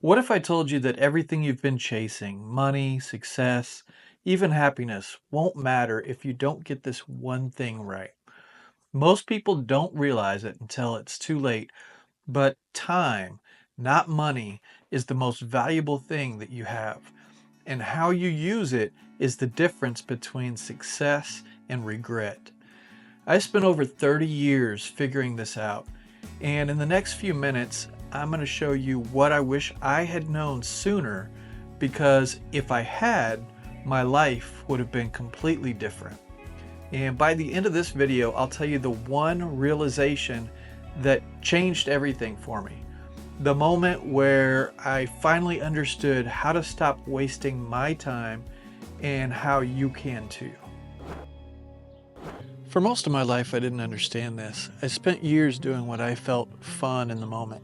What if I told you that everything you've been chasing, money, success, even happiness, won't matter if you don't get this one thing right? Most people don't realize it until it's too late, but time, not money, is the most valuable thing that you have. And how you use it is the difference between success and regret. I spent over 30 years figuring this out, and in the next few minutes, I'm going to show you what I wish I had known sooner, because if I had, my life would have been completely different. And by the end of this video, I'll tell you the one realization that changed everything for me. The moment where I finally understood how to stop wasting my time and how you can too. For most of my life, I didn't understand this. I spent years doing what I felt fun in the moment,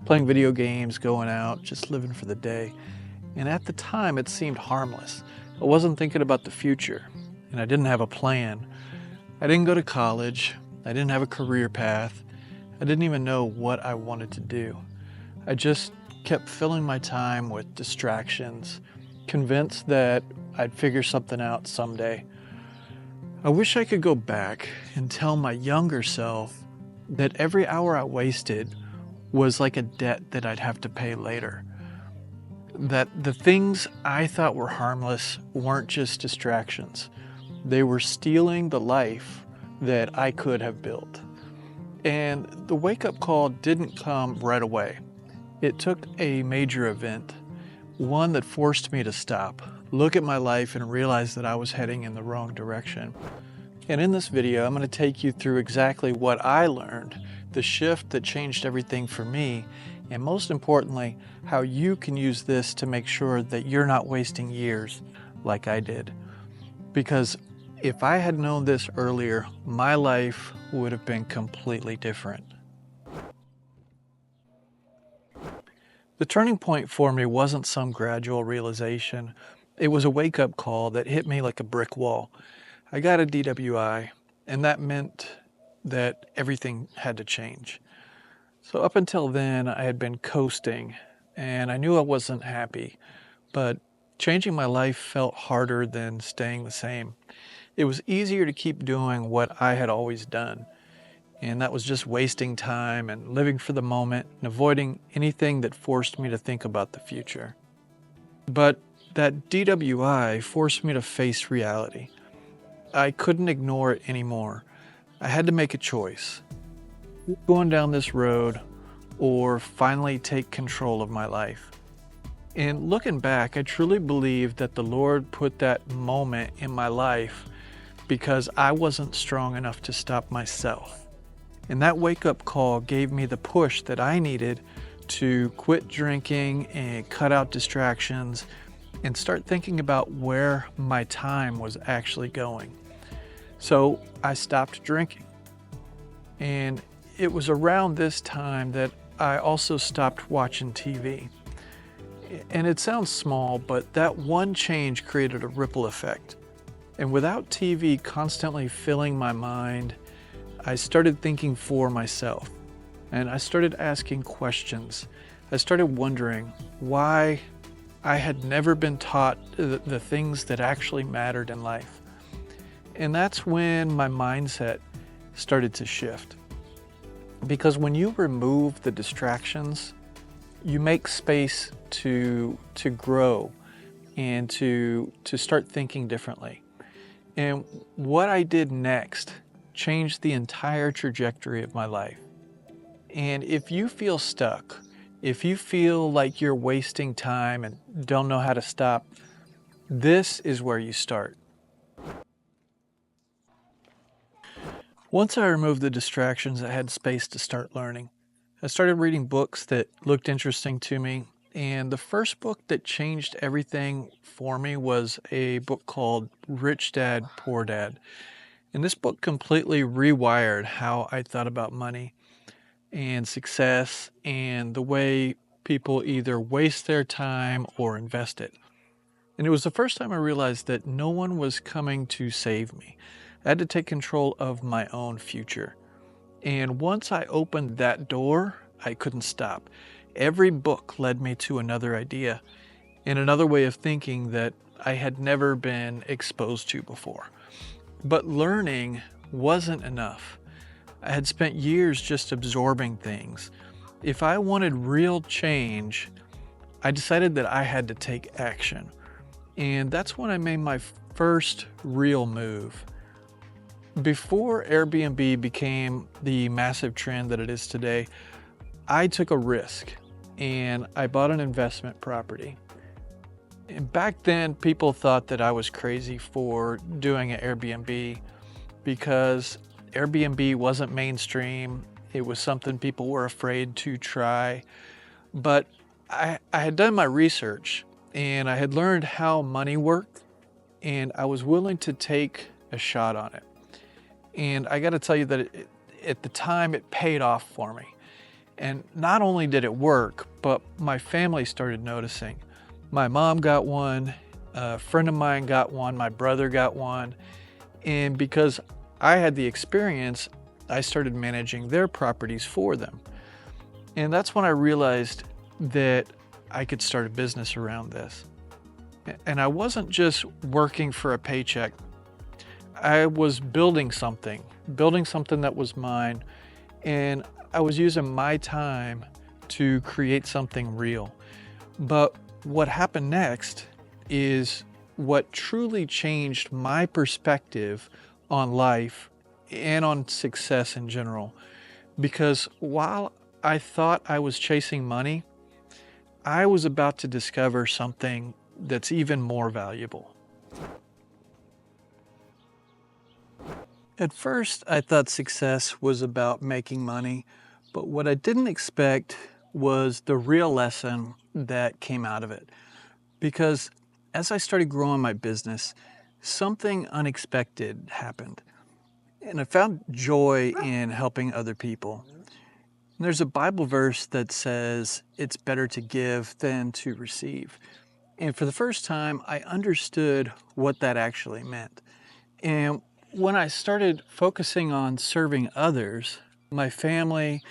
playing video games, going out, just living for the day. And at the time, it seemed harmless. I wasn't thinking about the future, and I didn't have a plan. I didn't go to college. I didn't have a career path. I didn't even know what I wanted to do. I just kept filling my time with distractions, convinced that I'd figure something out someday. I wish I could go back and tell my younger self that every hour I wasted was like a debt that I'd have to pay later. That the things I thought were harmless weren't just distractions. They were stealing the life that I could have built. And the wake-up call didn't come right away. It took a major event, one that forced me to stop, look at my life, and realize that I was heading in the wrong direction. And in this video, I'm going to take you through exactly what I learned, the shift that changed everything for me, and most importantly, how you can use this to make sure that you're not wasting years like I did. Because if I had known this earlier, my life would have been completely different. The turning point for me wasn't some gradual realization. It was a wake-up call that hit me like a brick wall. I got a DWI, and that meant that everything had to change. So up until then, I had been coasting, and I knew I wasn't happy, but changing my life felt harder than staying the same. It was easier to keep doing what I had always done, and that was just wasting time and living for the moment and avoiding anything that forced me to think about the future. But that DWI forced me to face reality. I couldn't ignore it anymore. I had to make a choice. Going down this road or finally take control of my life. And looking back, I truly believe that the Lord put that moment in my life because I wasn't strong enough to stop myself. And that wake-up call gave me the push that I needed to quit drinking and cut out distractions and start thinking about where my time was actually going. So I stopped drinking. And it was around this time that I also stopped watching TV. And it sounds small, but that one change created a ripple effect. And without TV constantly filling my mind, I started thinking for myself. And I started asking questions. I started wondering why I had never been taught the things that actually mattered in life. And that's when my mindset started to shift. Because when you remove the distractions, you make space to grow and to start thinking differently. And what I did next changed the entire trajectory of my life. And if you feel stuck, if you feel like you're wasting time and don't know how to stop, this is where you start. Once I removed the distractions, I had space to start learning. I started reading books that looked interesting to me, and the first book that changed everything for me was a book called Rich Dad, Poor Dad. And this book completely rewired how I thought about money and success and the way people either waste their time or invest it. And it was the first time I realized that no one was coming to save me. I had to take control of my own future. And once I opened that door, I couldn't stop. Every book led me to another idea and another way of thinking that I had never been exposed to before. But learning wasn't enough. I had spent years just absorbing things. If I wanted real change, I decided that I had to take action. And that's when I made my first real move. Before Airbnb became the massive trend that it is today, I took a risk and I bought an investment property. And back then, people thought that I was crazy for doing an Airbnb because Airbnb wasn't mainstream. It was something people were afraid to try. But I had done my research and I had learned how money worked, and I was willing to take a shot on it. And I got to tell you that at the time it paid off for me. And not only did it work, but my family started noticing. My mom got one, a friend of mine got one, my brother got one. And because I had the experience, I started managing their properties for them. And that's when I realized that I could start a business around this. And I wasn't just working for a paycheck. I was building something that was mine. And I was using my time to create something real. But what happened next is what truly changed my perspective on life and on success in general. Because while I thought I was chasing money, I was about to discover something that's even more valuable. At first, I thought success was about making money, but what I didn't expect was the real lesson that came out of it. Because as I started growing my business, something unexpected happened. And I found joy in helping other people. And there's a Bible verse that says it's better to give than to receive. And for the first time, I understood what that actually meant. And when I started focusing on serving others, my family,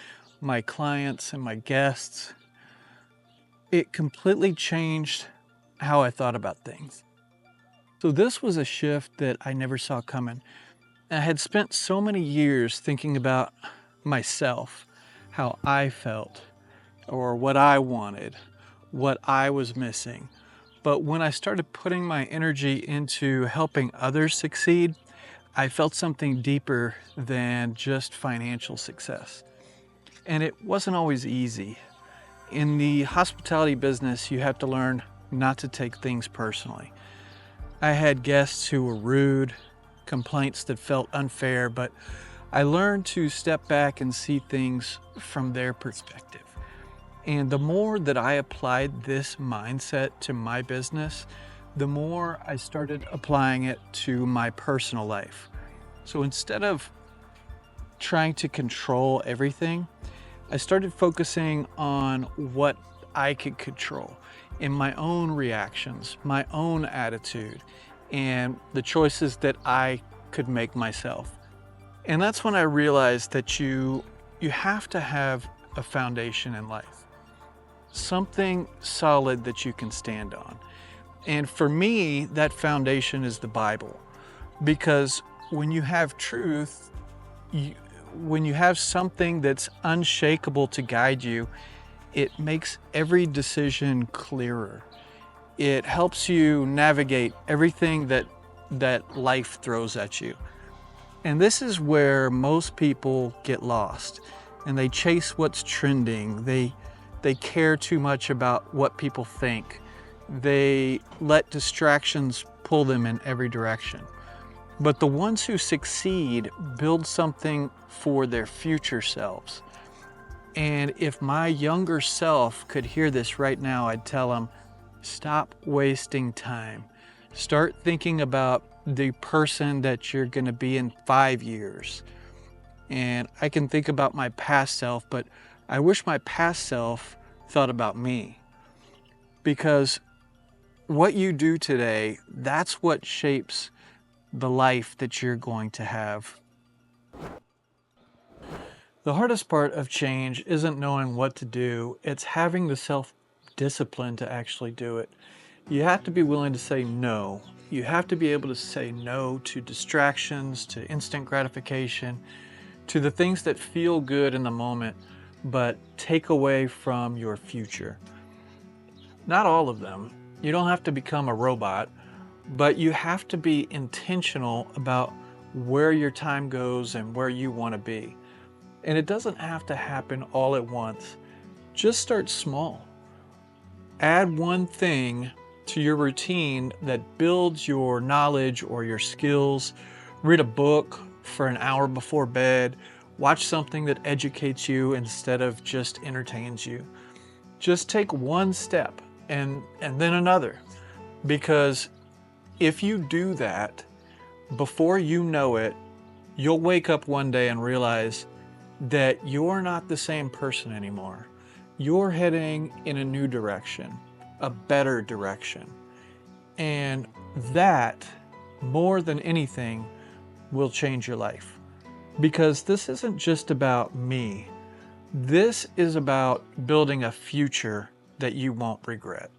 my clients, and my guests, it completely changed how I thought about things. So this was a shift that I never saw coming. I had spent so many years thinking about myself, how I felt, or what I wanted, what I was missing. But when I started putting my energy into helping others succeed, I felt something deeper than just financial success. And it wasn't always easy. In the hospitality business, you have to learn not to take things personally. I had guests who were rude, complaints that felt unfair, but I learned to step back and see things from their perspective. And the more that I applied this mindset to my business, the more I started applying it to my personal life. So instead of trying to control everything, I started focusing on what I could control in my own reactions, my own attitude, and the choices that I could make myself. And that's when I realized that you have to have a foundation in life, something solid that you can stand on. And for me, that foundation is the Bible, because when you have truth, when you have something that's unshakable to guide you, it makes every decision clearer. It helps you navigate everything that life throws at you. And this is where most people get lost, and they chase what's trending. They care too much about what people think. They let distractions pull them in every direction. But the ones who succeed build something for their future selves. And if my younger self could hear this right now, I'd tell them, stop wasting time. Start thinking about the person that you're going to be in 5 years. And I can think about my past self, but I wish my past self thought about me. Because what you do today, that's what shapes the life that you're going to have. The hardest part of change isn't knowing what to do, it's having the self-discipline to actually do it. You have to be willing to say no. You have to be able to say no to distractions, to instant gratification, to the things that feel good in the moment, but take away from your future. Not all of them. You don't have to become a robot, but you have to be intentional about where your time goes and where you want to be. And it doesn't have to happen all at once. Just start small. Add one thing to your routine that builds your knowledge or your skills. Read a book for an hour before bed. Watch something that educates you instead of just entertains you. Just take one step and then another. Because if you do that, before you know it, you'll wake up one day and realize that you're not the same person anymore. You're heading in a new direction, a better direction. And that, more than anything, will change your life. Because this isn't just about me. This is about building a future that you won't regret.